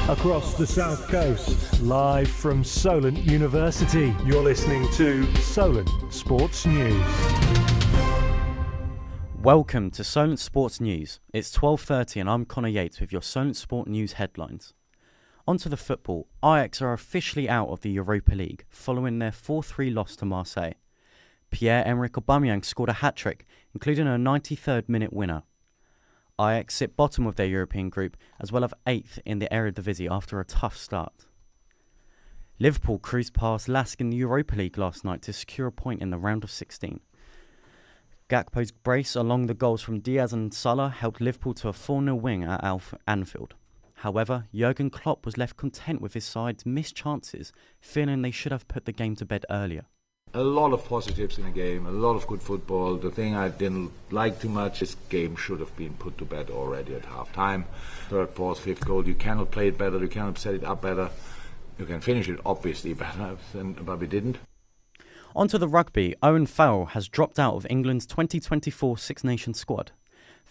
Across the South Coast, live from Solent University, you're listening to Solent Sports News. Welcome to Solent Sports News. It's 12:30 and I'm Connor Yates with your Solent Sport News headlines. On to the football. Ajax are officially out of the Europa League following their 4-3 loss to Marseille. Pierre-Emerick Aubameyang scored a hat-trick, including a 93rd minute winner. Ajax sit bottom of their European group as well as 8th in the Eredivisie after a tough start. Liverpool cruised past Lask in the Europa League last night to secure a point in the round of 16. Gakpo's brace along the goals from Diaz and Salah helped Liverpool to a 4-0 win at Anfield. However, Jurgen Klopp was left content with his side's missed chances, feeling they should have put the game to bed earlier. A lot of positives in the game, a lot of good football. The thing I didn't like too much, this game should have been put to bed already at half-time. Third, fourth, fifth goal, you cannot play it better, you cannot set it up better. You can finish it obviously better, but we didn't. On to the rugby. Owen Farrell has dropped out of England's 2024 Six Nations squad.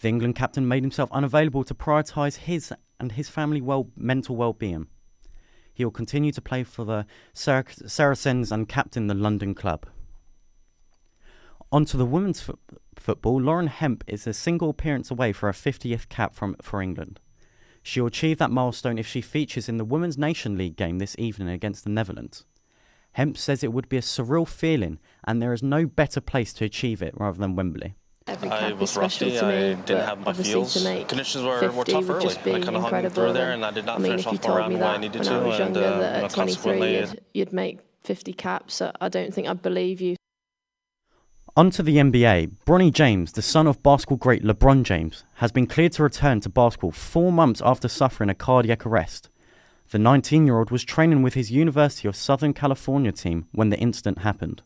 The England captain made himself unavailable to prioritise his and his family's mental well-being. He will continue to play for the Saracens and captain the London club. On to the women's football. Lauren Hemp is a single appearance away for her 50th cap for England. She will achieve that milestone if she features in the Women's Nation League game this evening against the Netherlands. Hemp says it would be a surreal feeling and there is no better place to achieve it rather than Wembley. I was rusty, I didn't have my feels. Conditions were tough early. I kind of hung through there and I did not finish off my round the way I needed to. And at 23 you'd make 50 caps, I don't think I'd believe you. On to the NBA. Bronny James, the son of basketball great LeBron James, has been cleared to return to basketball 4 months after suffering a cardiac arrest. The 19-year-old was training with his University of Southern California team when the incident happened.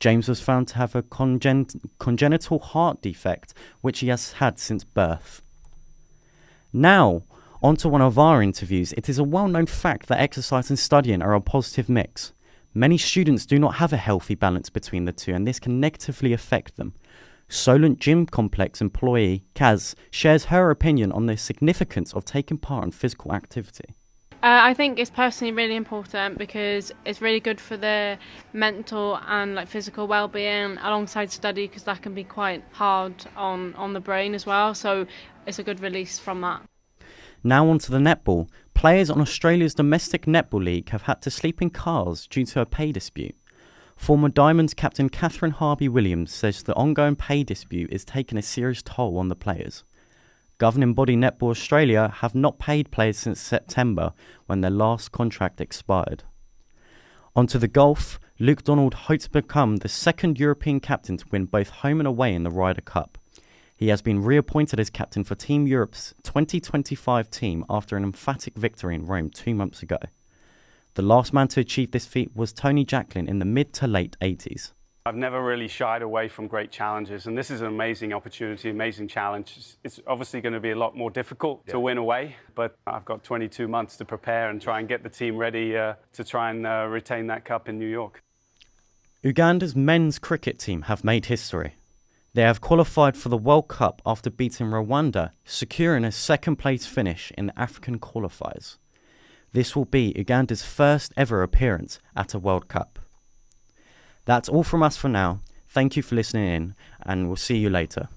James was found to have a congenital heart defect, which he has had since birth. Now, on to one of our interviews. It is a well-known fact that exercise and studying are a positive mix. Many students do not have a healthy balance between the two, and this can negatively affect them. Solent Gym Complex employee Kaz shares her opinion on the significance of taking part in physical activity. I think it's personally really important because it's really good for the mental and physical well-being alongside study, because that can be quite hard on the brain as well. So it's a good release from that. Now on to the netball. Players on Australia's domestic netball league have had to sleep in cars due to a pay dispute. Former Diamonds captain Catherine Harvey-Williams says the ongoing pay dispute is taking a serious toll on the players. Governing body Netball Australia have not paid players since September, when their last contract expired. On to the golf. Luke Donald hopes to become the second European captain to win both home and away in the Ryder Cup. He has been reappointed as captain for Team Europe's 2025 team after an emphatic victory in Rome 2 months ago. The last man to achieve this feat was Tony Jacklin in the mid to late 80s. I've never really shied away from great challenges, and this is an amazing opportunity, amazing challenge. It's obviously going to be a lot more difficult to win away, but I've got 22 months to prepare and try and get the team ready to try and retain that cup in New York. Uganda's men's cricket team have made history. They have qualified for the World Cup after beating Rwanda, securing a second-place finish in the African qualifiers. This will be Uganda's first ever appearance at a World Cup. That's all from us for now. Thank you for listening in, and we'll see you later.